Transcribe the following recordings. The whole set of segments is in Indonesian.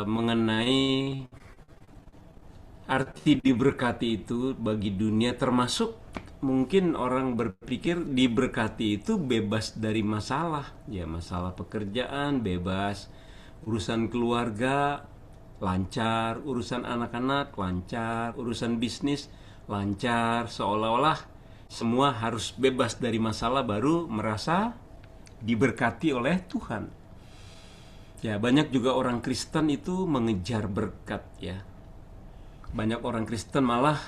mengenai arti diberkati itu bagi dunia, termasuk mungkin orang berpikir diberkati itu bebas dari masalah. Ya, masalah pekerjaan bebas, urusan keluarga lancar, urusan anak-anak lancar, urusan bisnis lancar, seolah-olah semua harus bebas dari masalah baru merasa diberkati oleh Tuhan. Ya, banyak juga orang Kristen itu mengejar berkat ya. Banyak orang Kristen malah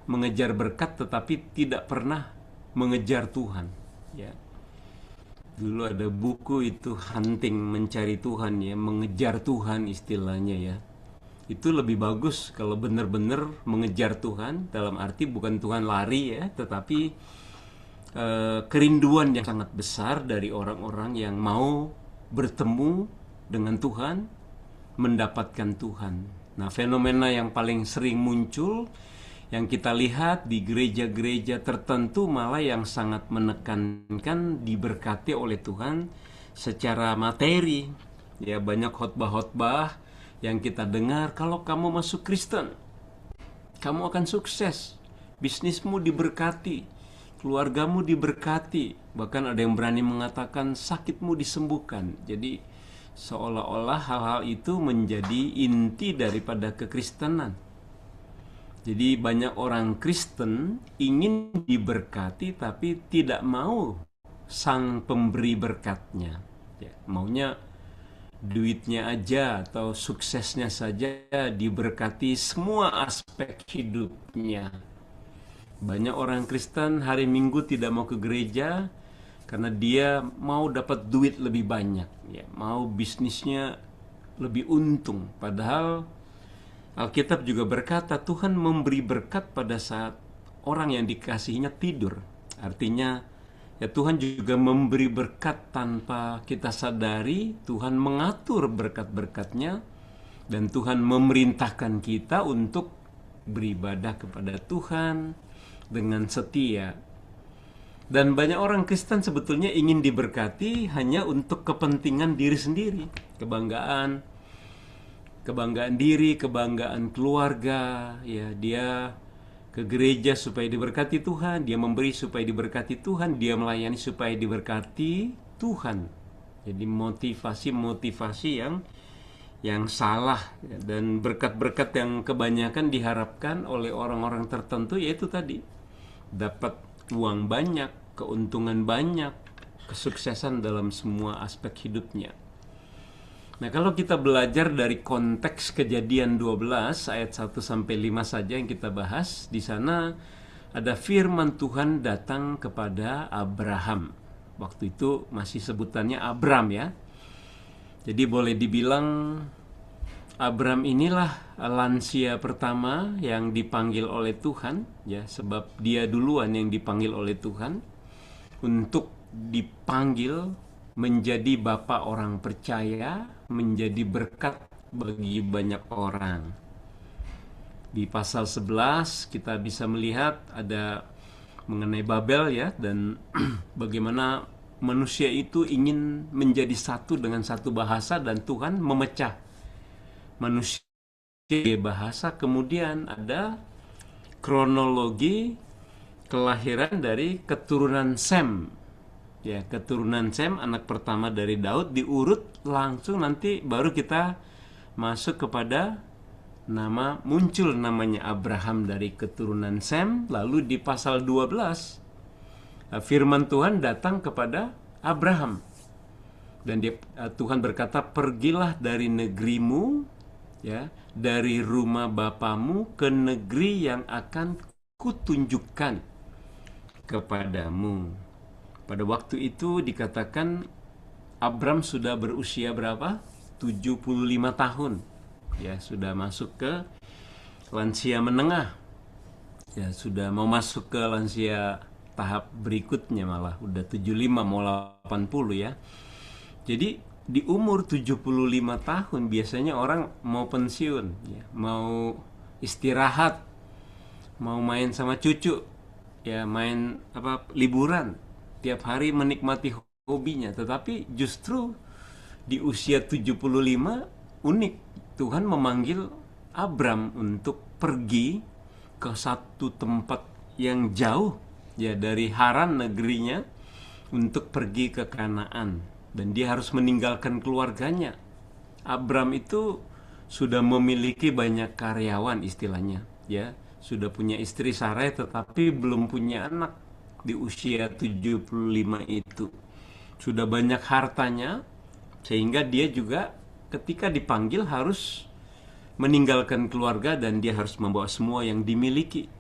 mengejar berkat tetapi tidak pernah mengejar Tuhan. Ya, dulu ada buku itu hunting, mencari Tuhan ya, mengejar Tuhan istilahnya ya. Itu lebih bagus kalau benar-benar mengejar Tuhan, dalam arti bukan Tuhan lari ya, tetapi kerinduan yang sangat besar dari orang-orang yang mau bertemu dengan Tuhan, mendapatkan Tuhan. Nah, fenomena yang paling sering muncul yang kita lihat di gereja-gereja tertentu malah yang sangat menekankan diberkati oleh Tuhan secara materi. Ya, banyak khotbah-khotbah yang kita dengar, kalau kamu masuk Kristen, kamu akan sukses, bisnismu diberkati, keluargamu diberkati, bahkan ada yang berani mengatakan sakitmu disembuhkan. Jadi seolah-olah hal-hal itu menjadi inti daripada kekristenan. Jadi banyak orang Kristen ingin diberkati tapi tidak mau sang pemberi berkatnya. Ya, maunya duitnya aja atau suksesnya saja diberkati semua aspek hidupnya. Banyak orang Kristen hari Minggu tidak mau ke gereja karena dia mau dapat duit lebih banyak, ya, mau bisnisnya lebih untung. Padahal Alkitab juga berkata Tuhan memberi berkat pada saat orang yang dikasihinya tidur. Artinya ya, Tuhan juga memberi berkat tanpa kita sadari. Tuhan mengatur berkat-berkatnya dan Tuhan memerintahkan kita untuk beribadah kepada Tuhan dengan setia. Dan banyak orang Kristen sebetulnya ingin diberkati hanya untuk kepentingan diri sendiri, kebanggaan diri, kebanggaan keluarga. Ya, dia ke gereja supaya diberkati Tuhan, dia memberi supaya diberkati Tuhan, dia melayani supaya diberkati Tuhan. Jadi motivasi-motivasi yang salah ya. Dan berkat-berkat yang kebanyakan diharapkan oleh orang-orang tertentu yaitu tadi dapat uang banyak, keuntungan banyak, kesuksesan dalam semua aspek hidupnya. Nah, kalau kita belajar dari konteks Kejadian 12 ayat 1 sampai 5 saja yang kita bahas, di sana ada firman Tuhan datang kepada Abraham. Waktu itu masih sebutannya Abram ya. Jadi boleh dibilang Abram inilah lansia pertama yang dipanggil oleh Tuhan ya, sebab dia duluan yang dipanggil oleh Tuhan untuk dipanggil menjadi bapa orang percaya, menjadi berkat bagi banyak orang. Di pasal 11 kita bisa melihat ada mengenai Babel ya, dan bagaimana manusia itu ingin menjadi satu dengan satu bahasa dan Tuhan memecah manusia bahasa. Kemudian ada kronologi kelahiran dari keturunan Sem. Ya, keturunan Sem, anak pertama dari Daud, diurut langsung nanti baru kita masuk kepada muncul namanya Abraham dari keturunan Sem. Lalu di pasal 12 firman Tuhan datang kepada Abraham. Dan Tuhan berkata, pergilah dari negerimu ya, dari rumah bapamu ke negeri yang akan kutunjukkan kepadamu. Pada waktu itu dikatakan Abram sudah berusia berapa? 75 tahun. Ya, sudah masuk ke lansia menengah. Ya, sudah mau masuk ke lansia tahap berikutnya, malah udah 75 mau 80 ya. Jadi di umur 75 tahun biasanya orang mau pensiun ya, mau istirahat, mau main sama cucu ya, main liburan, tiap hari menikmati hobinya. Tetapi justru di usia 75 unik Tuhan memanggil Abram untuk pergi ke satu tempat yang jauh ya dari Haran negerinya, untuk pergi ke Kanaan, dan dia harus meninggalkan keluarganya. Abram itu sudah memiliki banyak karyawan istilahnya, ya. Sudah punya istri Sarai tetapi belum punya anak di usia 75 itu. Sudah banyak hartanya sehingga dia juga ketika dipanggil harus meninggalkan keluarga dan dia harus membawa semua yang dimiliki.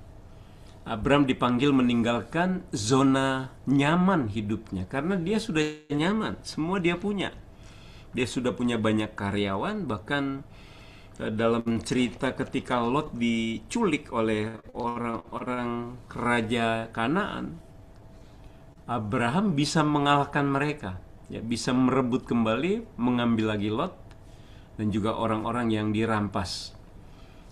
Abram dipanggil meninggalkan zona nyaman hidupnya karena dia sudah nyaman, semua dia punya. Dia sudah punya banyak karyawan, bahkan dalam cerita ketika Lot diculik oleh orang-orang raja Kanaan, Abraham bisa mengalahkan mereka, ya, bisa merebut kembali, mengambil lagi Lot dan juga orang-orang yang dirampas.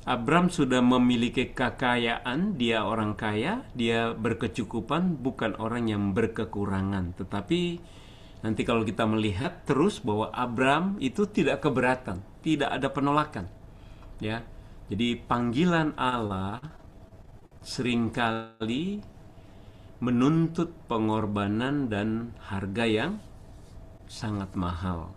Abram sudah memiliki kekayaan, dia orang kaya, dia berkecukupan, bukan orang yang berkekurangan. Tetapi nanti kalau kita melihat terus bahwa Abram itu tidak keberatan, tidak ada penolakan. Ya. Jadi panggilan Allah seringkali menuntut pengorbanan dan harga yang sangat mahal.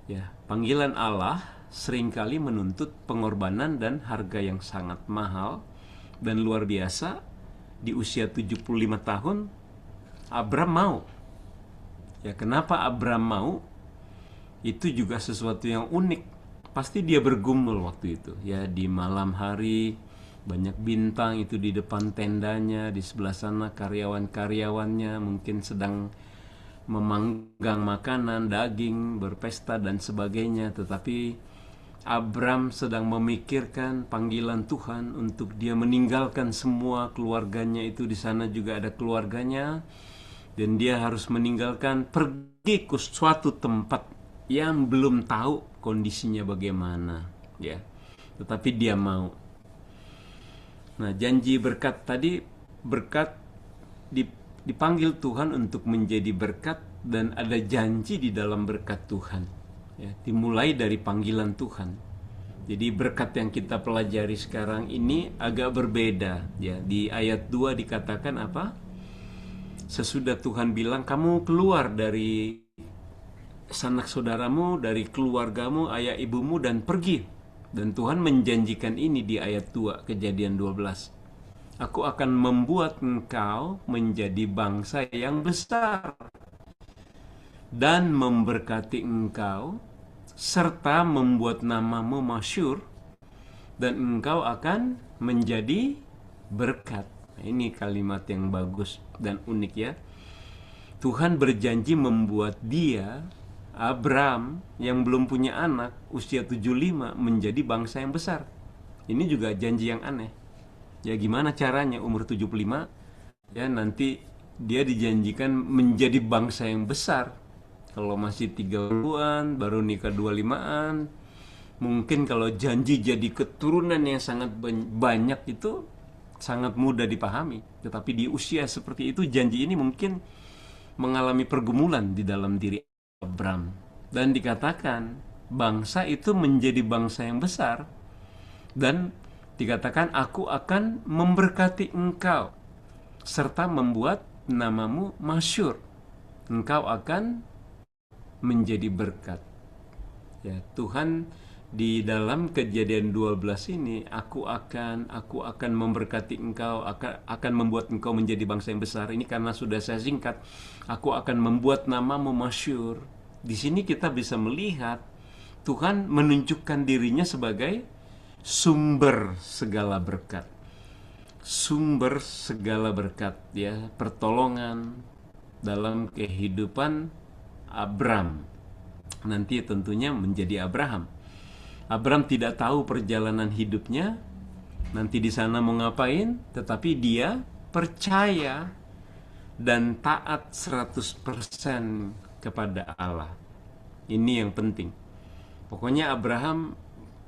Ya, panggilan Allah seringkali menuntut pengorbanan dan harga yang sangat mahal dan luar biasa. Di usia 75 tahun Abram mau. Ya, kenapa Abram mau? Itu juga sesuatu yang unik. Pasti dia bergumul waktu itu, ya, di malam hari banyak bintang itu di depan tendanya, di sebelah sana karyawan-karyawannya mungkin sedang memanggang makanan, daging, berpesta dan sebagainya. Tetapi Abram sedang memikirkan panggilan Tuhan untuk dia meninggalkan semua keluarganya itu. Di sana juga ada keluarganya, dan dia harus meninggalkan, pergi ke suatu tempat yang belum tahu kondisinya bagaimana, ya. Tetapi dia mau. Nah, janji berkat tadi, berkat dipanggil Tuhan untuk menjadi berkat, dan ada janji di dalam berkat Tuhan. Ya, dimulai dari panggilan Tuhan. Jadi berkat yang kita pelajari sekarang ini agak berbeda, ya. Di ayat 2 dikatakan apa? Sesudah Tuhan bilang kamu keluar dari sanak saudaramu, dari keluargamu, ayah ibumu, dan pergi. Dan Tuhan menjanjikan ini di ayat 2 Kejadian 12. Aku akan membuat engkau menjadi bangsa yang besar dan memberkati engkau, serta membuat namamu masyhur, dan engkau akan menjadi berkat. Nah, ini kalimat yang bagus dan unik, ya. Tuhan berjanji membuat dia, Abram, yang belum punya anak, usia 75, menjadi bangsa yang besar. Ini juga janji yang aneh. Ya, gimana caranya umur 75, ya, nanti dia dijanjikan menjadi bangsa yang besar. Kalau masih 30-an, baru nikah 25-an, mungkin kalau janji jadi keturunan yang sangat banyak itu sangat mudah dipahami. Tetapi di usia seperti itu, janji ini mungkin mengalami pergumulan di dalam diri Abram. Dan dikatakan bangsa itu menjadi bangsa yang besar, dan dikatakan aku akan memberkati engkau serta membuat namamu masyhur. Engkau akan menjadi berkat. Ya, Tuhan di dalam Kejadian 12 ini, aku akan memberkati engkau, akan membuat engkau menjadi bangsa yang besar. Ini karena sudah saya singkat. Aku akan membuat namamu masyhur. Di sini kita bisa melihat Tuhan menunjukkan dirinya sebagai sumber segala berkat. Sumber segala berkat, ya, pertolongan dalam kehidupan Abram. Nanti tentunya menjadi Abraham. Abram tidak tahu perjalanan hidupnya nanti di sana mau ngapain, tetapi dia percaya dan taat 100% kepada Allah. Ini yang penting. Pokoknya Abraham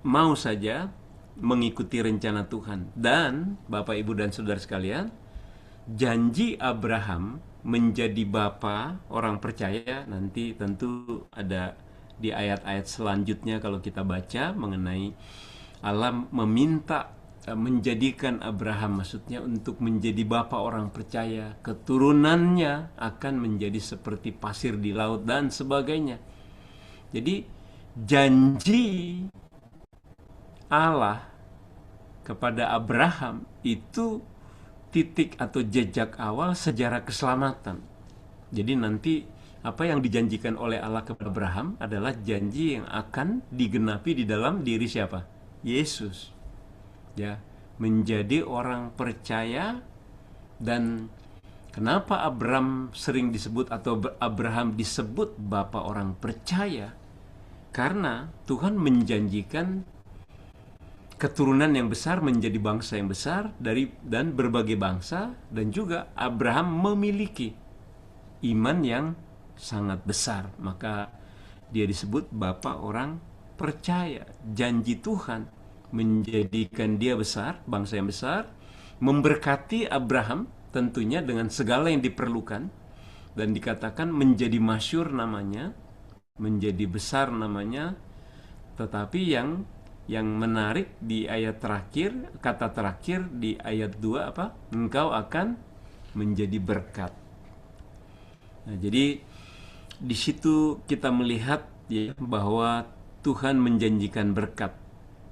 mau saja mengikuti rencana Tuhan. Dan Bapak, Ibu, dan Saudara sekalian, janji Abraham menjadi bapa orang percaya nanti tentu ada di ayat-ayat selanjutnya kalau kita baca mengenai Allah meminta menjadikan Abraham, maksudnya untuk menjadi bapa orang percaya, keturunannya akan menjadi seperti pasir di laut dan sebagainya. Jadi janji Allah kepada Abraham itu titik atau jejak awal sejarah keselamatan. Jadi nanti apa yang dijanjikan oleh Allah kepada Abraham adalah janji yang akan digenapi di dalam diri siapa? Yesus. Ya, menjadi orang percaya. Dan kenapa Abraham sering disebut atau Abraham disebut bapa orang percaya? Karena Tuhan menjanjikan keturunan yang besar menjadi bangsa yang besar dan berbagai bangsa, dan juga Abraham memiliki iman yang sangat besar, maka dia disebut bapa orang percaya. Janji Tuhan menjadikan dia besar, bangsa yang besar, memberkati Abraham tentunya dengan segala yang diperlukan, dan dikatakan menjadi masyhur namanya, menjadi besar namanya. Tetapi yang menarik di ayat terakhir, kata terakhir di ayat 2 apa? Engkau akan menjadi berkat. Nah, jadi di situ kita melihat ya bahwa Tuhan menjanjikan berkat.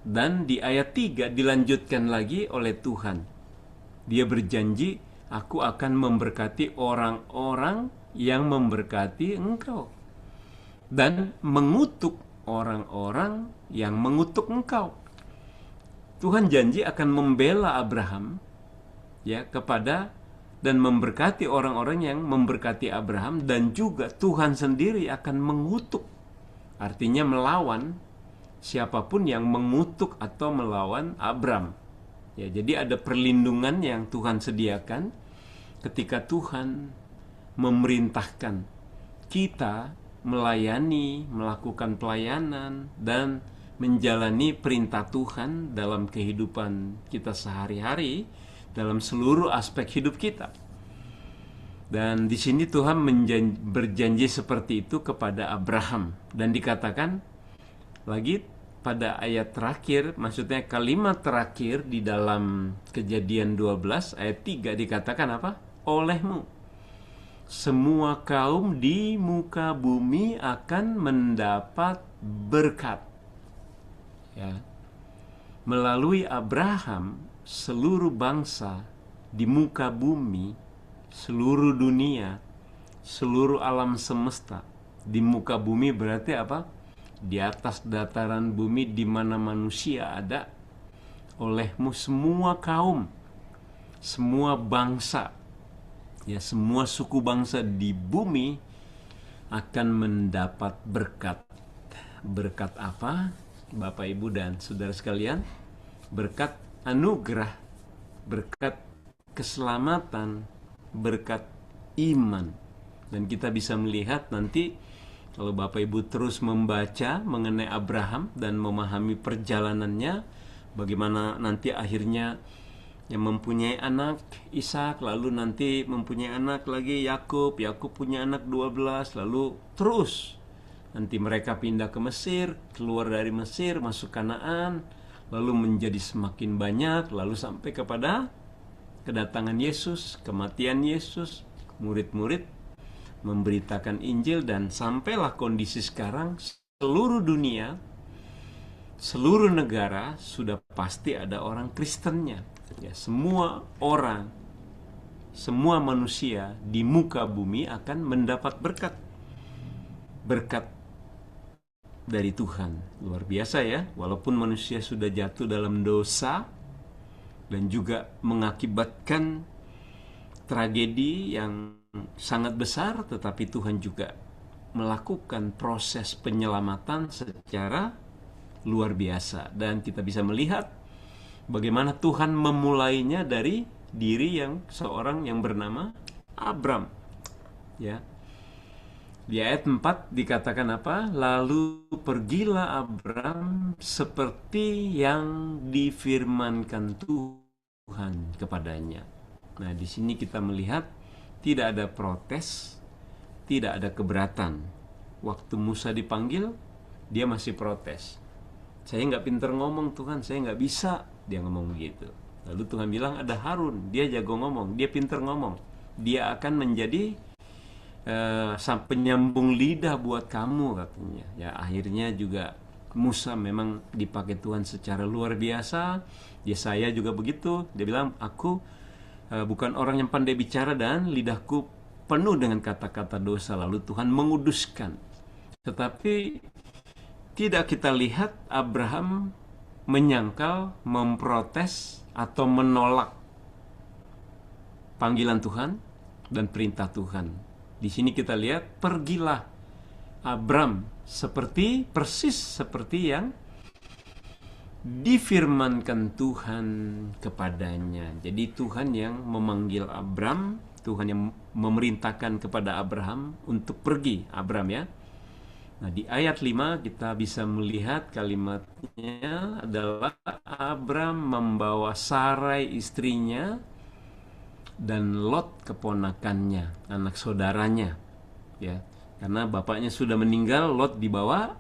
Dan di ayat 3 dilanjutkan lagi oleh Tuhan. Dia berjanji, aku akan memberkati orang-orang yang memberkati engkau, dan mengutuk orang-orang yang mengutuk engkau. Tuhan janji akan membela Abraham ya kepada dan memberkati orang-orang yang memberkati Abraham, dan juga Tuhan sendiri akan mengutuk. Artinya melawan siapapun yang mengutuk atau melawan Abraham. Ya, jadi ada perlindungan yang Tuhan sediakan ketika Tuhan memerintahkan kita melayani, melakukan pelayanan, dan menjalani perintah Tuhan dalam kehidupan kita sehari-hari, dalam seluruh aspek hidup kita. Dan di sini Tuhan berjanji seperti itu kepada Abraham, dan dikatakan lagi pada ayat terakhir, maksudnya kalimat terakhir di dalam Kejadian 12 ayat 3 dikatakan apa? Olehmu semua kaum di muka bumi akan mendapat berkat. Ya. Melalui Abraham, seluruh bangsa di muka bumi, seluruh dunia, seluruh alam semesta di muka bumi berarti apa? Di atas dataran bumi di mana manusia ada, olehmu semua kaum, semua bangsa, ya semua suku bangsa di bumi akan mendapat berkat. Berkat apa? Bapak, Ibu, dan saudara sekalian, berkat anugerah, berkat keselamatan, berkat iman. Dan kita bisa melihat nanti kalau Bapak Ibu terus membaca mengenai Abraham dan memahami perjalanannya, bagaimana nanti akhirnya yang mempunyai anak Ishak, lalu nanti mempunyai anak lagi Yakub punya anak 12, lalu terus nanti mereka pindah ke Mesir, keluar dari Mesir, masuk Kanaan, lalu menjadi semakin banyak, lalu sampai kepada kedatangan Yesus, kematian Yesus, murid-murid memberitakan Injil, dan sampailah kondisi sekarang seluruh dunia, seluruh negara sudah pasti ada orang Kristennya. Ya, semua orang, semua manusia di muka bumi akan mendapat berkat. Berkat dari Tuhan. Luar biasa ya, walaupun manusia sudah jatuh dalam dosa dan juga mengakibatkan tragedi yang sangat besar, tetapi Tuhan juga melakukan proses penyelamatan secara luar biasa. Dan kita bisa melihat bagaimana Tuhan memulainya dari diri yang seorang yang bernama Abram. Ya. Di ayat 4 dikatakan apa? Lalu pergilah Abram seperti yang difirmankan Tuhan kepadanya. Nah, di sini kita melihat tidak ada protes, tidak ada keberatan. Waktu Musa dipanggil, dia masih protes. Saya nggak pinter ngomong Tuhan, saya nggak bisa, dia ngomong begitu. Lalu Tuhan bilang ada Harun, dia jago ngomong, dia pinter ngomong, dia akan menjadi penyambung lidah buat kamu, katanya. Ya, akhirnya juga Musa memang dipakai Tuhan secara luar biasa. Yesaya juga begitu, dia bilang aku bukan orang yang pandai bicara dan lidahku penuh dengan kata-kata dosa. Lalu Tuhan menguduskan. Tetapi tidak kita lihat Abraham menyangkal, memprotes atau menolak panggilan Tuhan dan perintah Tuhan. Di sini kita lihat, pergilah Abram persis seperti yang difirmankan Tuhan kepadanya. Jadi Tuhan yang memanggil Abram, Tuhan yang memerintahkan kepada Abraham untuk pergi, Abram ya. Nah, di ayat 5 kita bisa melihat kalimatnya adalah Abram membawa Sarai istrinya dan Lot keponakannya, anak saudaranya, ya. Karena bapaknya sudah meninggal, Lot dibawa,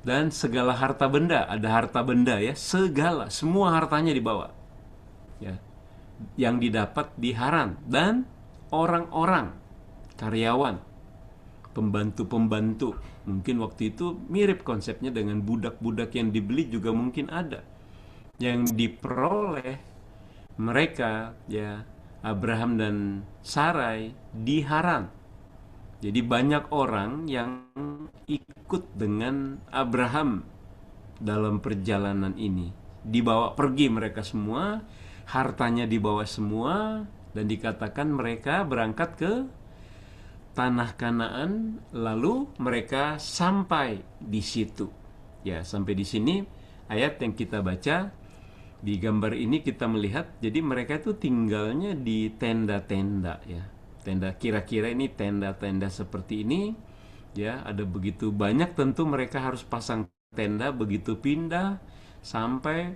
dan segala harta benda, ada harta benda ya, semua hartanya dibawa, ya, yang didapat di Haran, dan orang-orang, karyawan, pembantu-pembantu. Mungkin waktu itu mirip konsepnya dengan budak-budak yang dibeli juga mungkin ada, yang diperoleh mereka, ya, Abraham dan Sarai di Haran. Jadi banyak orang yang ikut dengan Abraham dalam perjalanan ini. Dibawa pergi mereka semua, hartanya dibawa semua, dan dikatakan mereka berangkat ke tanah Kanaan, lalu mereka sampai di situ. Ya, sampai di sini ayat yang kita baca. Di gambar ini kita melihat, jadi mereka itu tinggalnya di tenda-tenda, ya. Tenda, kira-kira ini tenda-tenda seperti ini, ya. Ada begitu banyak, tentu mereka harus pasang tenda, begitu pindah sampai,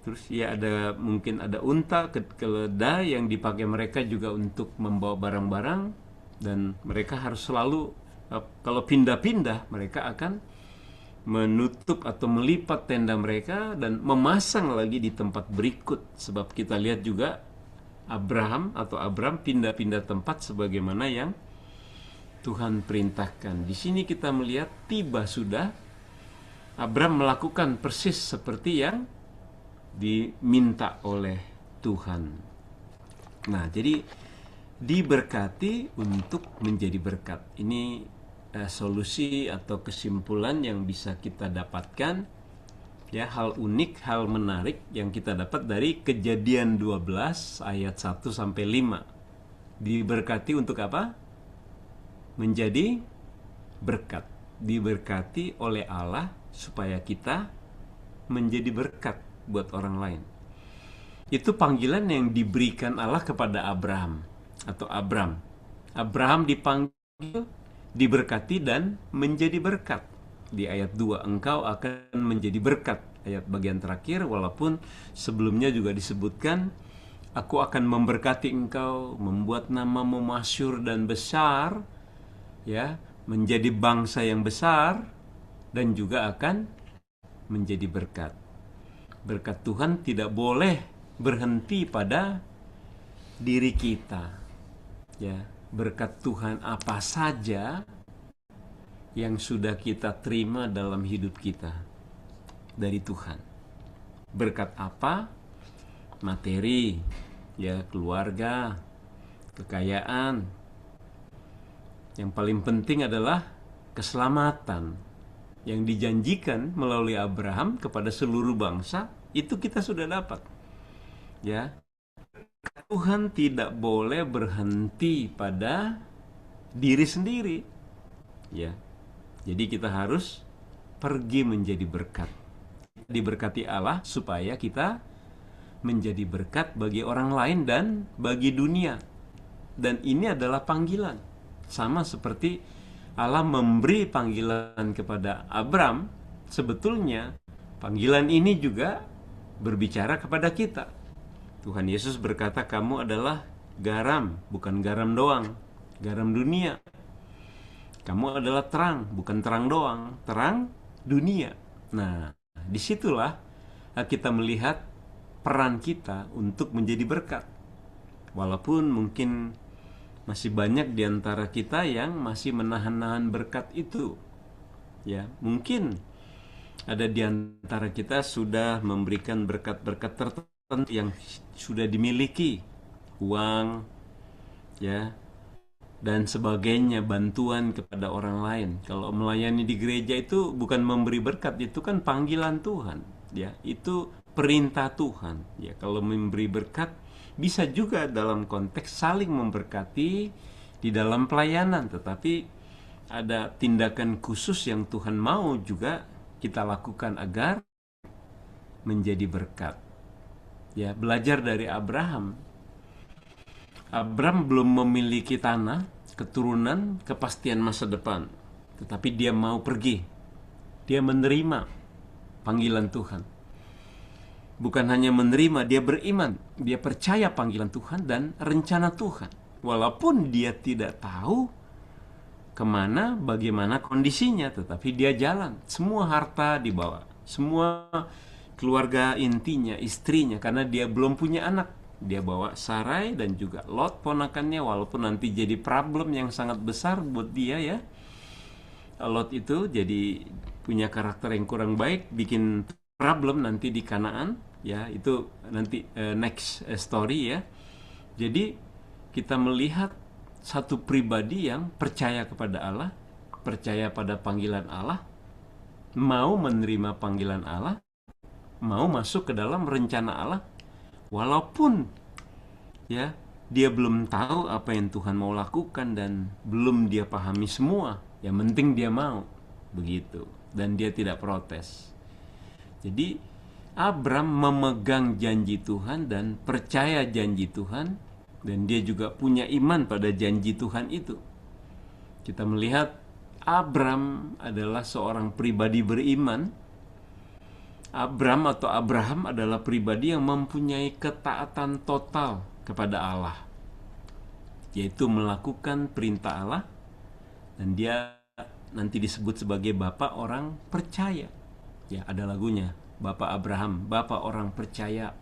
terus ya ada mungkin ada unta, keledai yang dipakai mereka juga untuk membawa barang-barang, dan mereka harus selalu kalau pindah-pindah mereka akan menutup atau melipat tenda mereka dan memasang lagi di tempat berikut. Sebab kita lihat juga Abram pindah-pindah tempat sebagaimana yang Tuhan perintahkan. Di sini kita melihat tiba sudah Abram melakukan persis seperti yang diminta oleh Tuhan. Nah, jadi diberkati untuk menjadi berkat. Ini solusi atau kesimpulan yang bisa kita dapatkan, ya, hal unik, hal menarik yang kita dapat dari Kejadian 12 ayat 1 sampai 5. Diberkati untuk apa? Menjadi berkat. Diberkati oleh Allah supaya kita menjadi berkat buat orang lain. Itu panggilan yang diberikan Allah kepada Abraham atau Abram. Abraham dipanggil diberkati dan menjadi berkat. Di ayat 2, engkau akan menjadi berkat. Ayat bagian terakhir, walaupun sebelumnya juga disebutkan, aku akan memberkati engkau, membuat namamu masyhur dan besar, ya, menjadi bangsa yang besar, dan juga akan menjadi berkat. Berkat Tuhan tidak boleh berhenti pada diri kita, ya. Berkat Tuhan apa saja yang sudah kita terima dalam hidup kita dari Tuhan. Berkat apa? Materi, ya, keluarga, kekayaan. Yang paling penting adalah keselamatan yang dijanjikan melalui Abraham kepada seluruh bangsa, itu kita sudah dapat. Ya. Tuhan tidak boleh berhenti pada diri sendiri, ya. Jadi kita harus pergi menjadi berkat. Diberkati Allah supaya kita menjadi berkat bagi orang lain dan bagi dunia. Dan ini adalah panggilan. Sama seperti Allah memberi panggilan kepada Abram, sebetulnya panggilan ini juga berbicara kepada kita. Tuhan Yesus berkata, kamu adalah garam, bukan garam doang, garam dunia. Kamu adalah terang, bukan terang doang, terang dunia. Nah, disitulah kita melihat peran kita untuk menjadi berkat. Walaupun mungkin masih banyak di antara kita yang masih menahan-nahan berkat itu. Ya, mungkin ada di antara kita sudah memberikan berkat-berkat tertentu yang sudah dimiliki, uang, ya, dan sebagainya, bantuan kepada orang lain. Kalau melayani di gereja itu bukan memberi berkat, itu kan panggilan Tuhan, ya, itu perintah Tuhan. Ya, kalau memberi berkat bisa juga dalam konteks saling memberkati di dalam pelayanan, tetapi ada tindakan khusus yang Tuhan mau juga kita lakukan agar menjadi berkat. Ya, belajar dari Abraham. Abraham belum memiliki tanah, keturunan, kepastian masa depan. Tetapi dia mau pergi. Dia menerima panggilan Tuhan. Bukan hanya menerima, dia beriman. Dia percaya panggilan Tuhan dan rencana Tuhan. Walaupun dia tidak tahu kemana, bagaimana kondisinya, tetapi dia jalan. Semua harta dibawa. Semua keluarga intinya, istrinya, karena dia belum punya anak. Dia bawa Sarai dan juga Lot ponakannya, walaupun nanti jadi problem yang sangat besar buat dia, ya. Lot itu jadi punya karakter yang kurang baik, bikin problem nanti di Kanaan, ya, itu nanti next story, ya. Jadi kita melihat satu pribadi yang percaya kepada Allah, percaya pada panggilan Allah, mau menerima panggilan Allah, mau masuk ke dalam rencana Allah. Walaupun, ya, dia belum tahu apa yang Tuhan mau lakukan dan belum dia pahami semua, yang penting dia mau begitu, dan dia tidak protes. Jadi Abram memegang janji Tuhan dan percaya janji Tuhan, dan dia juga punya iman pada janji Tuhan itu. Kita melihat Abram adalah seorang pribadi beriman. Abram atau Abraham adalah pribadi yang mempunyai ketaatan total kepada Allah, yaitu melakukan perintah Allah, dan dia nanti disebut sebagai Bapak orang percaya. Ya, ada lagunya, Bapak Abraham, Bapak orang percaya.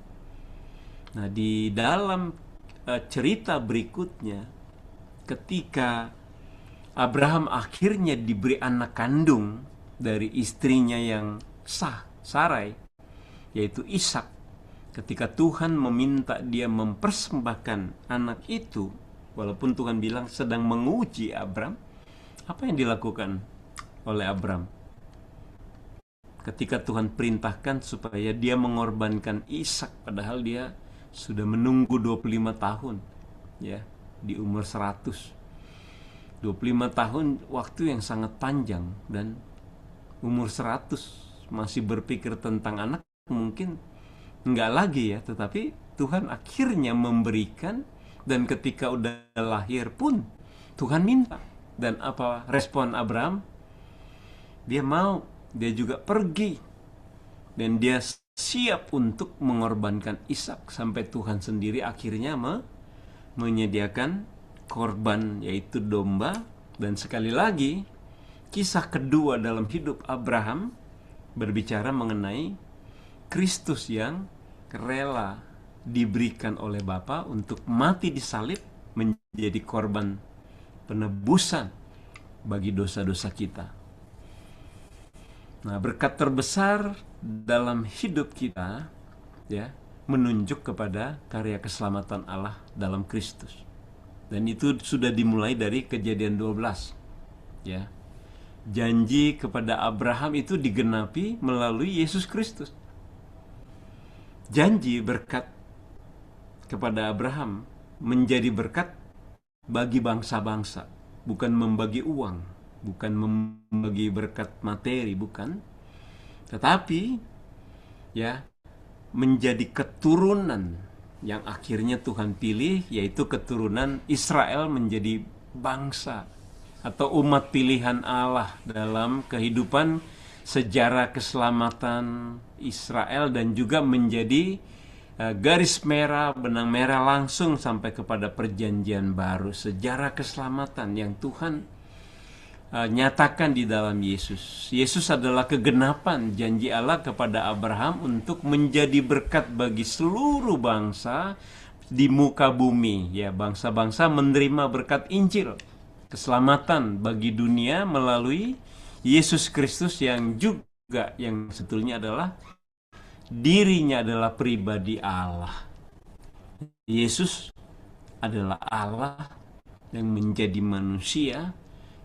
Nah, di dalam cerita berikutnya, ketika Abraham akhirnya diberi anak kandung dari istrinya yang sah, Sarai, yaitu Ishak. Ketika Tuhan meminta dia mempersembahkan anak itu, walaupun Tuhan bilang sedang menguji Abram, apa yang dilakukan oleh Abram? Ketika Tuhan perintahkan supaya dia mengorbankan Ishak, padahal dia sudah menunggu 25 tahun, ya, di umur 100. 25 tahun waktu yang sangat panjang, dan umur 100 masih berpikir tentang anak, mungkin enggak lagi, ya. Tetapi Tuhan akhirnya memberikan, dan ketika udah lahir pun Tuhan minta. Dan apa respon Abraham? Dia mau, dia juga pergi, dan dia siap untuk mengorbankan Ishak, sampai Tuhan sendiri akhirnya menyediakan korban, yaitu domba. Dan sekali lagi, kisah kedua dalam hidup Abraham berbicara mengenai Kristus yang rela diberikan oleh Bapa untuk mati di salib menjadi korban penebusan bagi dosa-dosa kita. Nah, berkat terbesar dalam hidup kita, ya, menunjuk kepada karya keselamatan Allah dalam Kristus. Dan itu sudah dimulai dari Kejadian 12, ya. Janji kepada Abraham itu digenapi melalui Yesus Kristus. Janji berkat kepada Abraham menjadi berkat bagi bangsa-bangsa, bukan membagi uang, bukan membagi berkat materi, bukan, tetapi, ya, menjadi keturunan yang akhirnya Tuhan pilih, yaitu keturunan Israel menjadi bangsa atau umat pilihan Allah dalam kehidupan sejarah keselamatan Israel, dan juga menjadi garis merah, benang merah langsung sampai kepada perjanjian baru, sejarah keselamatan yang Tuhan nyatakan di dalam Yesus. Yesus adalah kegenapan janji Allah kepada Abraham untuk menjadi berkat bagi seluruh bangsa di muka bumi. Ya, bangsa-bangsa menerima berkat Injil, keselamatan bagi dunia melalui Yesus Kristus yang juga yang sebetulnya adalah dirinya adalah pribadi Allah. Yesus adalah Allah yang menjadi manusia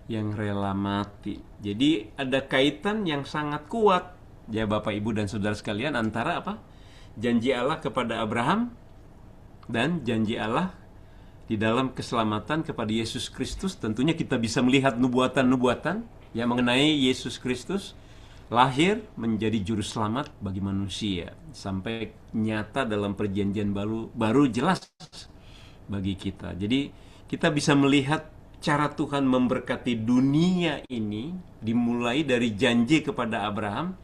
yang rela mati. Jadi ada kaitan yang sangat kuat ya Bapak Ibu dan Saudara sekalian antara apa? Janji Allah kepada Abraham dan janji Allah di dalam keselamatan kepada Yesus Kristus. Tentunya kita bisa melihat nubuatan-nubuatan yang mengenai Yesus Kristus lahir menjadi juru selamat bagi manusia sampai nyata dalam perjanjian baru jelas bagi kita. Jadi kita bisa melihat cara Tuhan memberkati dunia ini dimulai dari janji kepada Abraham.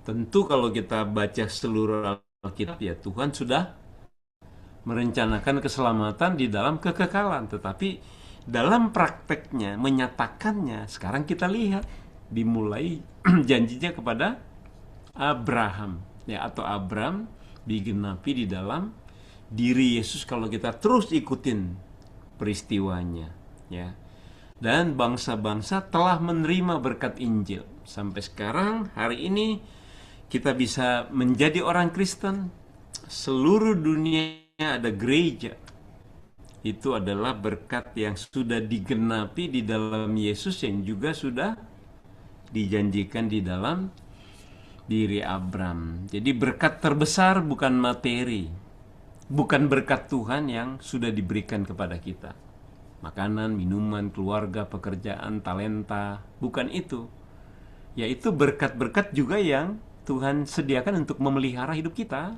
Tentu kalau kita baca seluruh Alkitab ya Tuhan sudah merencanakan keselamatan di dalam kekekalan, tetapi dalam prakteknya menyatakannya sekarang kita lihat dimulai janjinya kepada Abraham ya, atau Abram digenapi di dalam diri Yesus kalau kita terus ikutin peristiwanya ya. Dan bangsa-bangsa telah menerima berkat Injil. Sampai sekarang hari ini kita bisa menjadi orang Kristen. Seluruh dunia ada gereja. Itu adalah berkat yang sudah digenapi di dalam Yesus yang juga sudah dijanjikan di dalam diri Abram. Jadi berkat terbesar bukan materi, bukan berkat Tuhan yang sudah diberikan kepada kita. Makanan, minuman, keluarga, pekerjaan, talenta, bukan itu. Yaitu berkat-berkat juga yang Tuhan sediakan untuk memelihara hidup kita.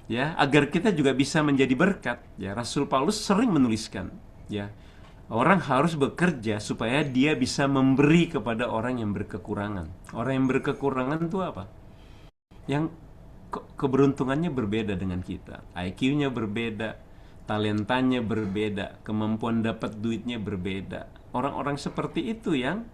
Ya, agar kita juga bisa menjadi berkat. Ya, Rasul Paulus sering menuliskan, ya, orang harus bekerja supaya dia bisa memberi kepada orang yang berkekurangan. Orang yang berkekurangan itu apa? Yang keberuntungannya berbeda dengan kita. IQ-nya berbeda, talentanya berbeda, kemampuan dapat duitnya berbeda. Orang-orang seperti itu yang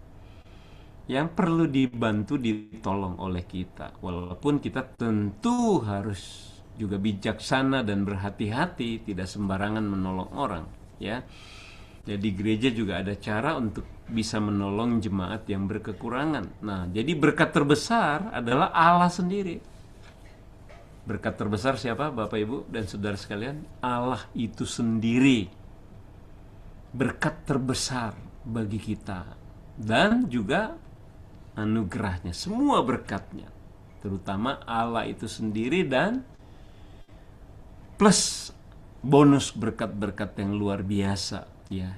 perlu dibantu, ditolong oleh kita. Walaupun kita tentu harus juga bijaksana dan berhati-hati, tidak sembarangan menolong orang, ya. Jadi gereja juga ada cara untuk bisa menolong jemaat yang berkekurangan. Nah, jadi berkat terbesar adalah Allah sendiri. Berkat terbesar siapa Bapak Ibu dan Saudara sekalian? Allah itu sendiri. Berkat terbesar bagi kita. Dan juga anugerahnya, semua berkatnya. Terutama Allah itu sendiri dan plus bonus berkat-berkat yang luar biasa. Ya,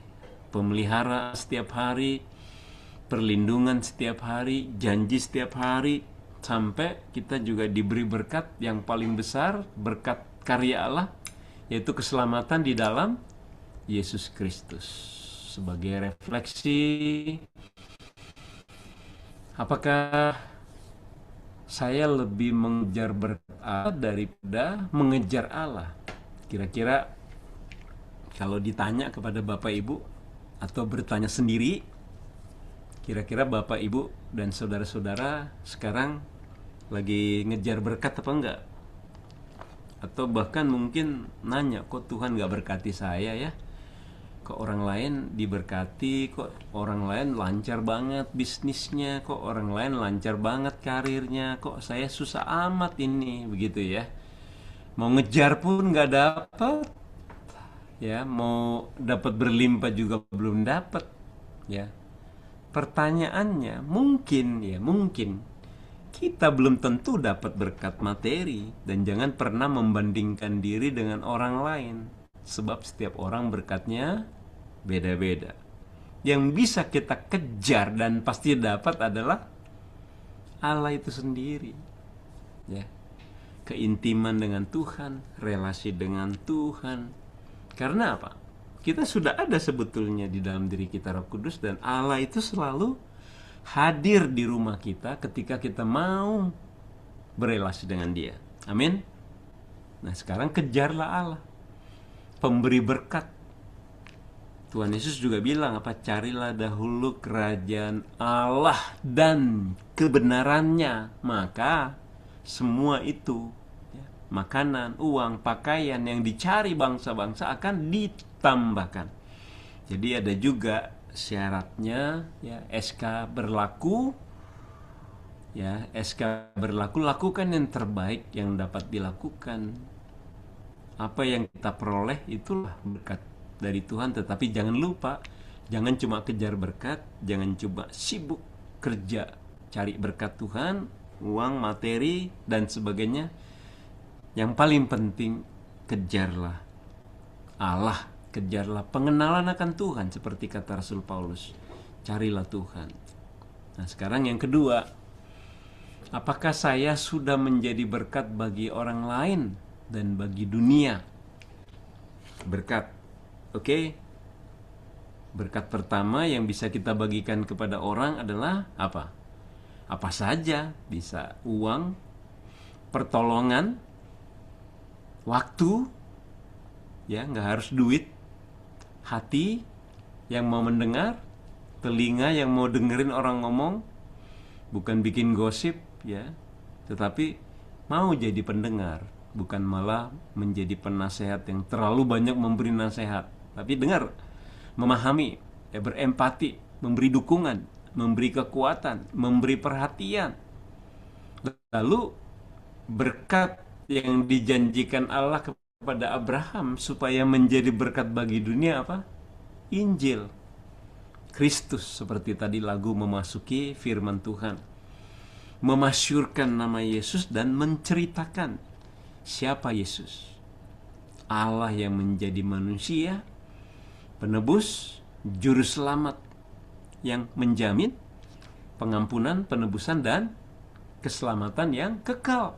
pemeliharaan setiap hari, perlindungan setiap hari, janji setiap hari, sampai kita juga diberi berkat yang paling besar, berkat karya Allah, yaitu keselamatan di dalam Yesus Kristus. Sebagai refleksi, apakah saya lebih mengejar berkat Allah daripada mengejar Allah? Kira-kira kalau ditanya kepada Bapak Ibu atau bertanya sendiri, kira-kira Bapak Ibu dan saudara-saudara sekarang lagi ngejar berkat apa enggak? Atau bahkan mungkin nanya, kok Tuhan gak berkati saya ya? Kok orang lain diberkati, kok orang lain lancar banget bisnisnya, kok orang lain lancar banget karirnya, kok saya susah amat ini, begitu ya. Mau ngejar pun gak dapat, ya, mau dapat berlimpah juga belum dapat, ya. Pertanyaannya mungkin kita belum tentu dapat berkat materi, dan jangan pernah membandingkan diri dengan orang lain, sebab setiap orang berkatnya beda-beda. Yang bisa kita kejar dan pasti dapat adalah Allah itu sendiri, ya. Keintiman dengan Tuhan, relasi dengan Tuhan. Karena apa? Kita sudah ada sebetulnya di dalam diri kita Roh Kudus, dan Allah itu selalu hadir di rumah kita ketika kita mau berelasi dengan Dia. Amin. Nah, sekarang kejarlah Allah, pemberi berkat. Tuhan Yesus juga bilang apa? Carilah dahulu kerajaan Allah dan kebenarannya, maka semua itu, ya, makanan, uang, pakaian yang dicari bangsa-bangsa akan ditambahkan. Jadi ada juga syaratnya, ya, SK berlaku, ya, SK berlaku, lakukan yang terbaik yang dapat dilakukan. Apa yang kita peroleh itulah berkat dari Tuhan, tetapi jangan lupa, jangan cuma kejar berkat, jangan cuma sibuk kerja cari berkat Tuhan, uang, materi dan sebagainya. Yang paling penting, kejarlah Allah, kejarlah pengenalan akan Tuhan seperti kata Rasul Paulus. Carilah Tuhan. Nah, sekarang yang kedua, apakah saya sudah menjadi berkat bagi orang lain dan bagi dunia? Berkat. Oke. Berkat pertama yang bisa kita bagikan kepada orang adalah apa? Apa saja, bisa uang, pertolongan, waktu, ya, nggak harus duit, hati yang mau mendengar, telinga yang mau dengerin orang ngomong, bukan bikin gosip, ya, tetapi mau jadi pendengar, bukan malah menjadi penasehat yang terlalu banyak memberi nasihat, tapi dengar, memahami, ya, berempati, memberi dukungan, memberi kekuatan, memberi perhatian. Lalu berkat yang dijanjikan Allah kepada Abraham supaya menjadi berkat bagi dunia apa? Injil. Kristus, seperti tadi lagu memasuki firman Tuhan. Memasyurkan nama Yesus dan menceritakan siapa Yesus. Allah yang menjadi manusia, penebus, juru selamat yang menjamin pengampunan, penebusan, dan keselamatan yang kekal.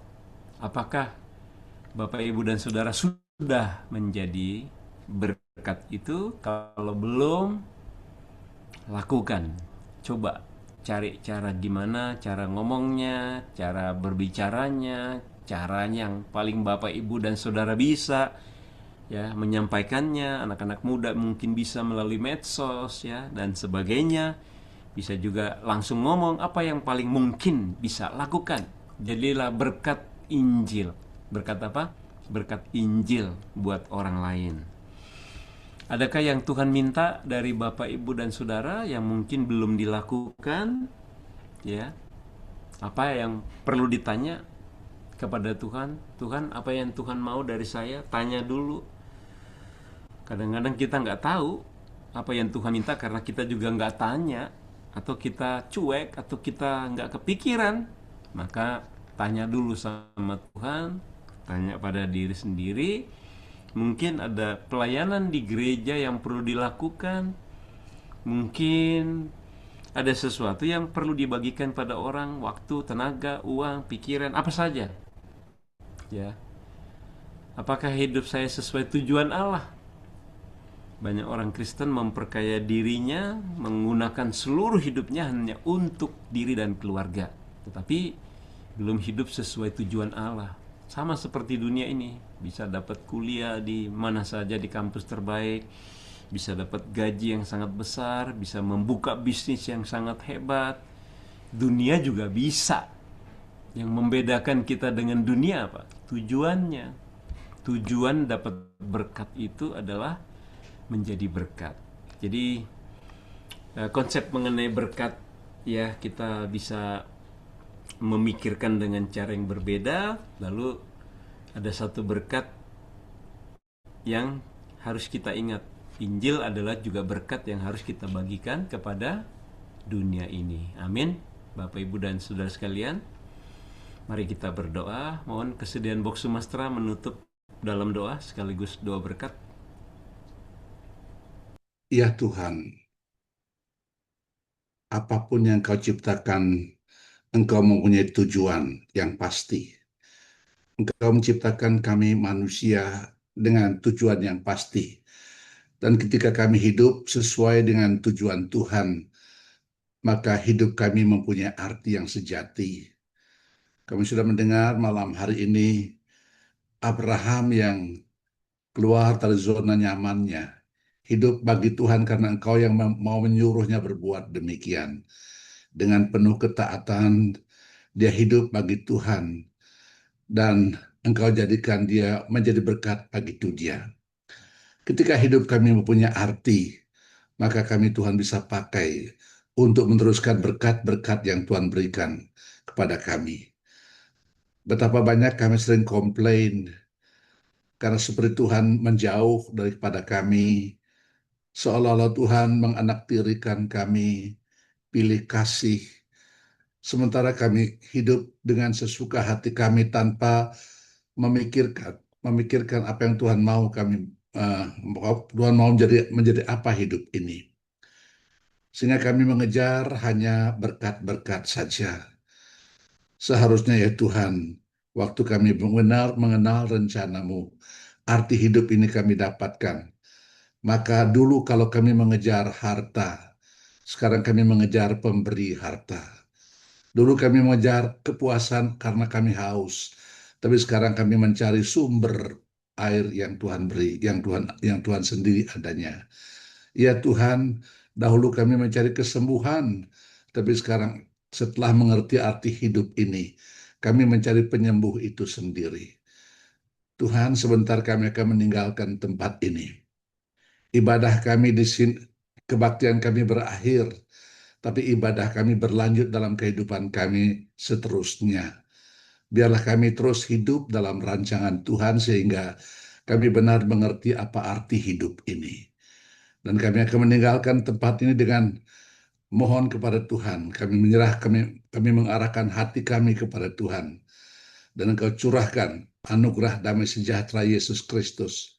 Apakah Bapak, Ibu, dan Saudara sudah menjadi berkat itu? Kalau belum, lakukan. Coba cari cara gimana, cara ngomongnya, cara berbicaranya, cara yang paling Bapak, Ibu, dan Saudara bisa, ya, menyampaikannya. Anak-anak muda mungkin bisa melalui medsos, ya, dan sebagainya. Bisa juga langsung ngomong apa yang paling mungkin bisa lakukan. Jadilah berkat Injil. Berkat apa? Berkat Injil buat orang lain. Adakah yang Tuhan minta dari Bapak, Ibu, dan Saudara yang mungkin belum dilakukan? Ya, apa yang perlu ditanya kepada Tuhan? Tuhan, apa yang Tuhan mau dari saya? Tanya dulu. Kadang-kadang kita nggak tahu apa yang Tuhan minta karena kita juga nggak tanya, atau kita cuek, atau kita nggak kepikiran. Maka tanya dulu sama Tuhan, tanya pada diri sendiri. Mungkin ada pelayanan di gereja yang perlu dilakukan, mungkin ada sesuatu yang perlu dibagikan pada orang, waktu, tenaga, uang, pikiran, apa saja, ya. Apakah hidup saya sesuai tujuan Allah? Banyak orang Kristen memperkaya dirinya, menggunakan seluruh hidupnya hanya untuk diri dan keluarga, tetapi belum hidup sesuai tujuan Allah. Sama seperti dunia ini, bisa dapat kuliah di mana saja di kampus terbaik, bisa dapat gaji yang sangat besar, bisa membuka bisnis yang sangat hebat. Dunia juga bisa. Yang membedakan kita dengan dunia apa? Tujuannya. Tujuan dapat berkat itu adalah menjadi berkat. Jadi konsep mengenai berkat, ya, kita bisa memikirkan dengan cara yang berbeda. Lalu ada satu berkat yang harus kita ingat. Injil adalah juga berkat yang harus kita bagikan kepada dunia ini. Amin. Bapak, Ibu, dan Saudara sekalian, mari kita berdoa. Mohon kesediaan Box Sumastra menutup dalam doa sekaligus doa berkat. Ya Tuhan, apapun yang Kau ciptakan, Engkau mempunyai tujuan yang pasti. Engkau menciptakan kami manusia dengan tujuan yang pasti. Dan ketika kami hidup sesuai dengan tujuan Tuhan, maka hidup kami mempunyai arti yang sejati. Kami sudah mendengar malam hari ini Abraham yang keluar dari zona nyamannya, hidup bagi Tuhan karena Engkau yang mau menyuruhnya berbuat demikian. Dengan penuh ketaatan, dia hidup bagi Tuhan, dan Engkau jadikan dia menjadi berkat bagi dunia. Ketika hidup kami mempunyai arti, maka kami Tuhan bisa pakai untuk meneruskan berkat-berkat yang Tuhan berikan kepada kami. Betapa banyak kami sering komplain karena seperti Tuhan menjauh daripada kami, seolah-olah Tuhan menganaktirikan kami, pilih kasih, sementara kami hidup dengan sesuka hati kami tanpa memikirkan apa yang Tuhan mau kami, Tuhan mau menjadi apa hidup ini. Sehingga kami mengejar hanya berkat-berkat saja. Seharusnya ya Tuhan, waktu kami mengenal rencanamu, arti hidup ini kami dapatkan. Maka dulu kalau kami mengejar harta, sekarang kami mengejar pemberi harta. Dulu kami mengejar kepuasan karena kami haus, tapi sekarang kami mencari sumber air yang Tuhan beri, yang Tuhan sendiri adanya. Ya Tuhan, dahulu kami mencari kesembuhan, tapi sekarang setelah mengerti arti hidup ini, kami mencari penyembuh itu sendiri. Tuhan, sebentar kami akan meninggalkan tempat ini. Ibadah kami di sini, kebaktian kami berakhir, tapi ibadah kami berlanjut dalam kehidupan kami seterusnya. Biarlah kami terus hidup dalam rancangan Tuhan sehingga kami benar mengerti apa arti hidup ini. Dan kami akan meninggalkan tempat ini dengan mohon kepada Tuhan. Kami mengarahkan hati kami kepada Tuhan. Dan Engkau curahkan anugerah damai sejahtera Yesus Kristus,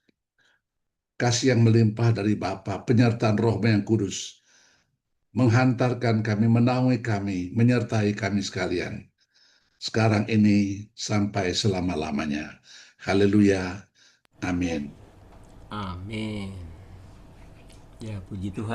kasih yang melimpah dari Bapa, penyertaan Roh yang Kudus, menghantarkan kami, menaungi kami, menyertai kami sekalian. Sekarang ini sampai selama-lamanya. Haleluya. Amin. Amin. Ya, puji Tuhan.